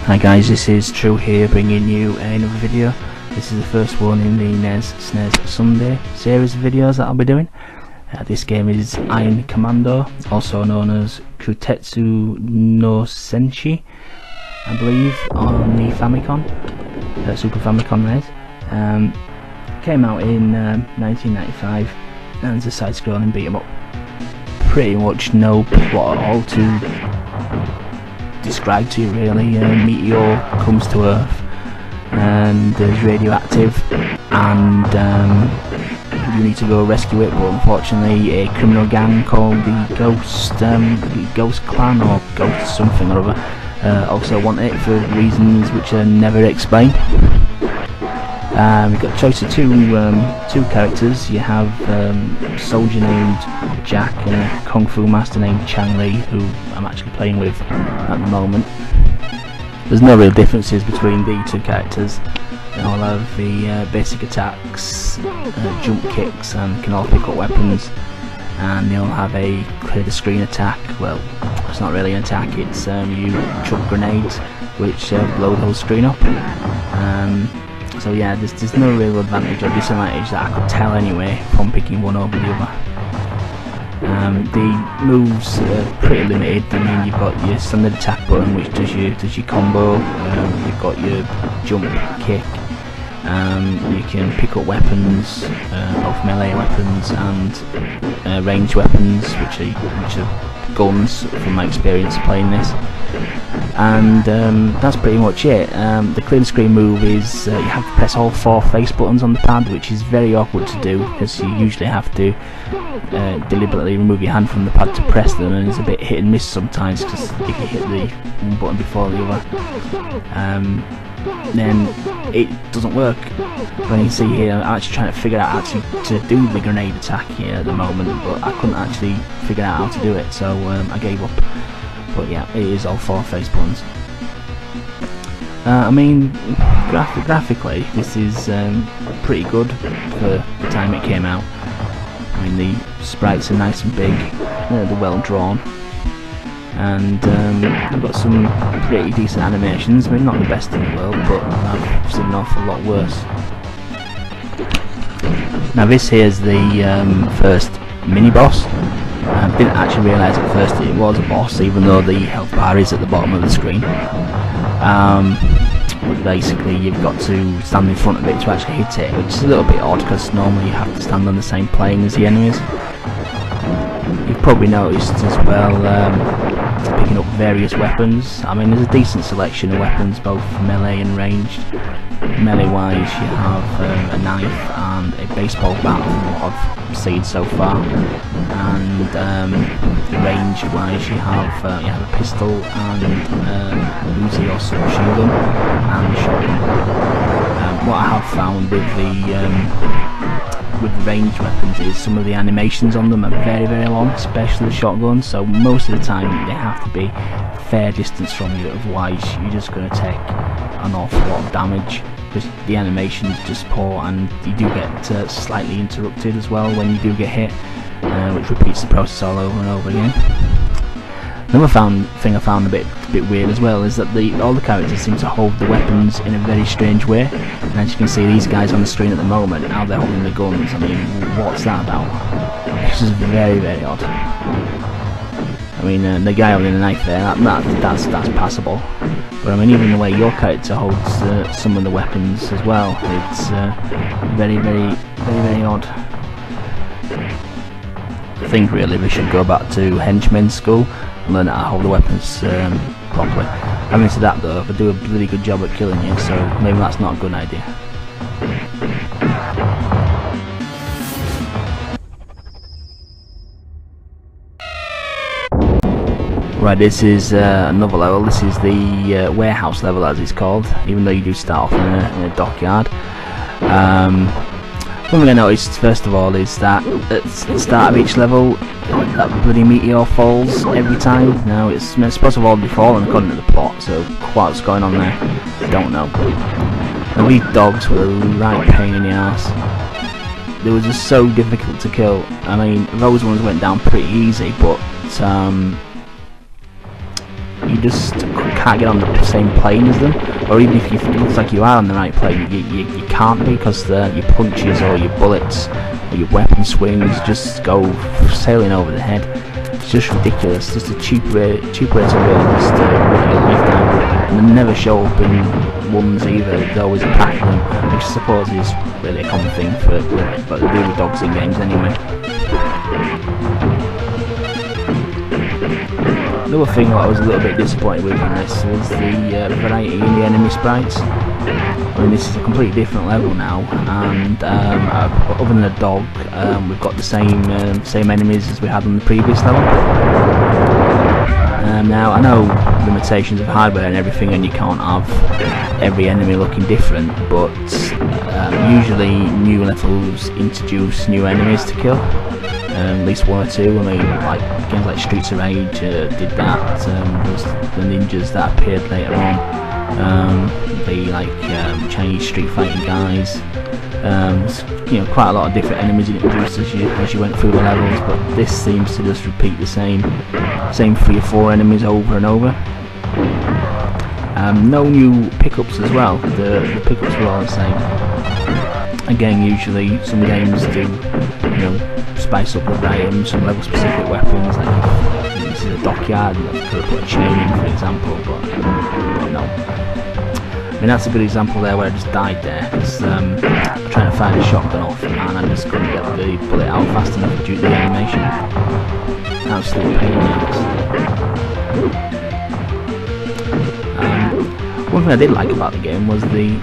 Hi guys, this is True here bringing you another video. This is the first one in the SNES Sunday series of videos that I'll be doing. This game is Iron Commando, also known as Koutetsu no Senshi, I believe, on the Famicom, Super Famicom that is. Came out in 1995 and it's a side-scrolling beat 'em up. Pretty much no plot at all to describe to you really. Meteor comes to Earth and is radioactive, and you need to go rescue it, but unfortunately a criminal gang called the Ghost Clan or Ghost something or other also want it for reasons which are never explained. We've got a choice of two characters. You have a soldier named Jack and a kung fu master named Chang Li, who I'm actually playing with at the moment. There's no real differences between the two characters. They all have the basic attacks, jump kicks, and can all pick up weapons, and they all have a clear the screen attack. Well, it's not really an attack, it's you chuck grenades which blow the whole screen up. So yeah, there's no real advantage or disadvantage that I could tell anyway from picking one over the other. The moves are pretty limited. I mean, you've got your standard attack button which does your combo, you've got your jump kick, you can pick up weapons, both melee weapons and ranged weapons, which are guns from my experience playing this. And that's pretty much it. The clear screen move is you have to press all 4 face buttons on the pad, which is very awkward to do because you usually have to deliberately remove your hand from the pad to press them, and it's a bit hit and miss sometimes because if you hit the one button before the other, then it doesn't work. When you see here, I'm actually trying to figure out to do the grenade attack here at the moment, but I couldn't actually figure out how to do it, so I gave up. But yeah, it is all 4 face buttons. I mean, graphically, this is pretty good for the time it came out. I mean, the sprites are nice and big, they're well drawn, and they've got some pretty decent animations. I mean, not the best in the world, but I've seen an awful lot worse. Now this here is the first mini-boss. I didn't actually realise at first it was a boss, even though the health bar is at the bottom of the screen. Basically you've got to stand in front of it to actually hit it, which is a little bit odd because normally you have to stand on the same plane as the enemies. You've probably noticed as well picking up various weapons. I mean, there's a decent selection of weapons, both melee and ranged. Melee wise you have a knife and a baseball bat from what I've seen so far, and range wise you have a pistol and Uzi or submachine gun and shotgun. What I have found with the ranged weapons is some of the animations on them are very, very long, especially the shotgun, so most of the time they have to be fair distance from you, otherwise you're just going to take an awful lot of damage because the animation is just poor, and you do get slightly interrupted as well when you do get hit, which repeats the process all over and over again. Another thing I found a bit weird as well is that all the characters seem to hold the weapons in a very strange way, and as you can see, these guys on the screen at the moment, now they're holding the guns. I mean, what's that about? This is very, very odd. I mean, the guy holding the knife there, that's passable. But I mean, even the way your character holds some of the weapons as well, it's very, very, very, very odd. I think really we should go back to henchmen's school and learn how to hold the weapons properly. Having said that though, they do a bloody good job at killing you, so maybe that's not a good idea. Right, this is another level. This is the warehouse level, as it's called, even though you do start off in a dockyard. One thing I noticed first of all is that at the start of each level that bloody meteor falls every time. Now it's supposed to have already fallen according to the plot, so what's going on there, I don't know. And these dogs were a right pain in the arse. They were just so difficult to kill. I mean, those ones went down pretty easy, but you just can't get on the same plane as them, or even if it looks like you are on the right plane, you can't be, because your punches or your bullets or your weapon swings just go sailing over the head. It's just ridiculous. Just a cheap way to really just run your life down. And they never show up in ones either. There's always a pack of them, which I suppose is really a common thing for the really dogs in games anyway. Another thing that I was a little bit disappointed with on this was the variety in the enemy sprites. I mean, this is a completely different level now, and other than a dog, we've got the same enemies as we had on the previous level. Now, I know limitations of hardware and everything, and you can't have every enemy looking different, but usually new levels introduce new enemies to kill. At least one or two. I mean, like games like Streets of Rage did that. There's the ninjas that appeared later on. The Chinese street fighting guys. Quite a lot of different enemies introduced as you went through the levels, but this seems to just repeat the same 3 or 4 enemies over and over. No new pickups as well. The pickups were all the same. Again, usually some games do, spice up the variety, some level specific weapons, like if this is a dockyard and I could have put a chain in, for example, but no. I mean, that's a good example there where I just died there, because I'm trying to find a shotgun off and I just couldn't get the bullet out fast enough due to the animation. Absolute pain in the ass. One thing I did like about the game was the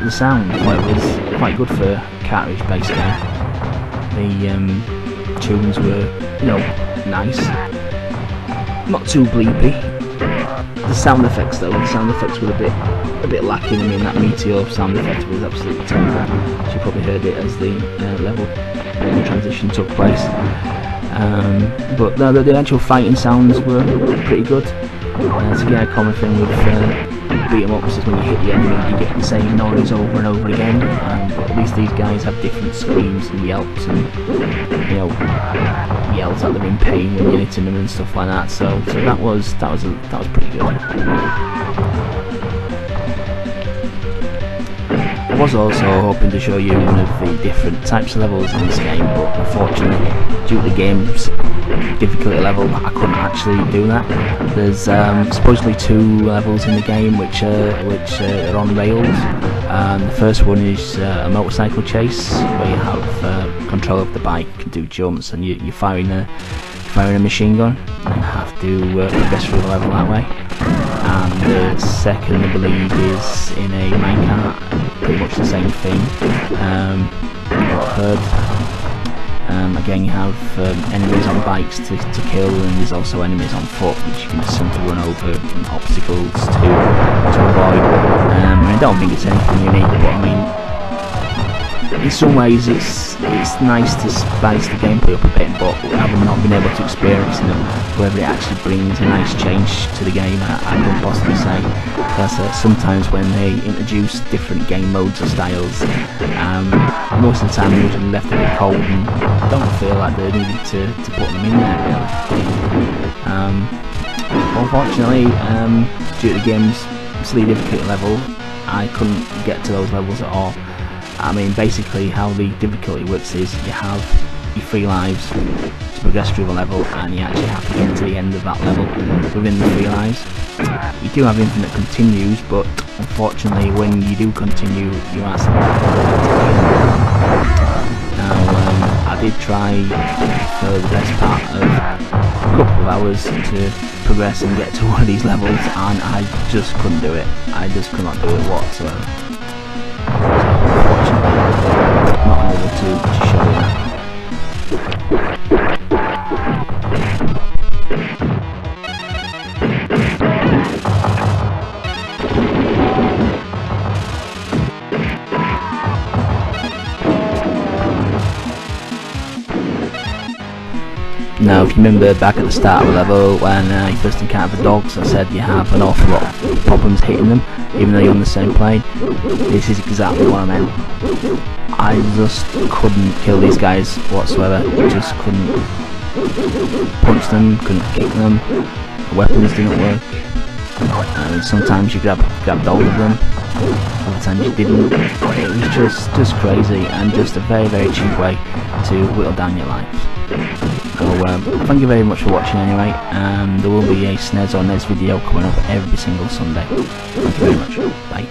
sound. Well, it was quite good for a cartridge-based game. The tunes were, nice, not too bleepy. The sound effects though, were a bit lacking. I mean, that meteor sound effect was absolutely terrible. You probably heard it as the level transition took place. But the actual fighting sounds were pretty good. It's again a common thing with beat 'em ups, is when you hit the enemy you get the same noise over and over again, but at least these guys have different screams and yelps, and yells that they're in pain when you're hitting them and stuff like that. So that was pretty good. I was also hoping to show you one of the different types of levels in this game, but unfortunately, due to the game's difficulty level, I couldn't actually do that. There's supposedly 2 levels in the game which are on rails. The first one is a motorcycle chase, where you have control of the bike, can do jumps, and you're firing a machine gun, and have to progress through the level that way. And the second, I believe, is in a minecart, pretty much the same thing. What I've heard. Again, you have enemies on bikes to kill, and there's also enemies on foot which you can just simply run over, and obstacles to avoid. I don't think it's anything unique, but I mean, in some ways it's nice to spice the gameplay up a bit, but having not been able to experience whether it actually brings a nice change to the game, I couldn't possibly say, because sometimes when they introduce different game modes or styles, most of the time they're usually left a bit cold and don't feel like they needed to put them in there really. Unfortunately, due to the game's silly difficulty level, I couldn't get to those levels at all. I mean, basically how the difficulty works is you have your 3 lives to progress through the level, and you actually have to get to the end of that level within the 3 lives. You do have infinite continues, but unfortunately when you do continue, you are now, I did try for the best part of a couple of hours to progress and get to one of these levels, and I just couldn't do it. I just could not do it whatsoever. Not able to show you that. Now, if you remember back at the start of the level when you first encounter the dogs, I said you have an awful lot of problems hitting them, even though you're on the same plane. This is exactly what I meant. I just couldn't kill these guys whatsoever. Just couldn't punch them, couldn't kick them, the weapons didn't work. Sometimes you grabbed hold of them, other times you didn't. It was just crazy, and just a very cheap way to whittle down your life. So thank you very much for watching anyway. There will be a SNES or NES video coming up every single Sunday. Thank you very much. Bye.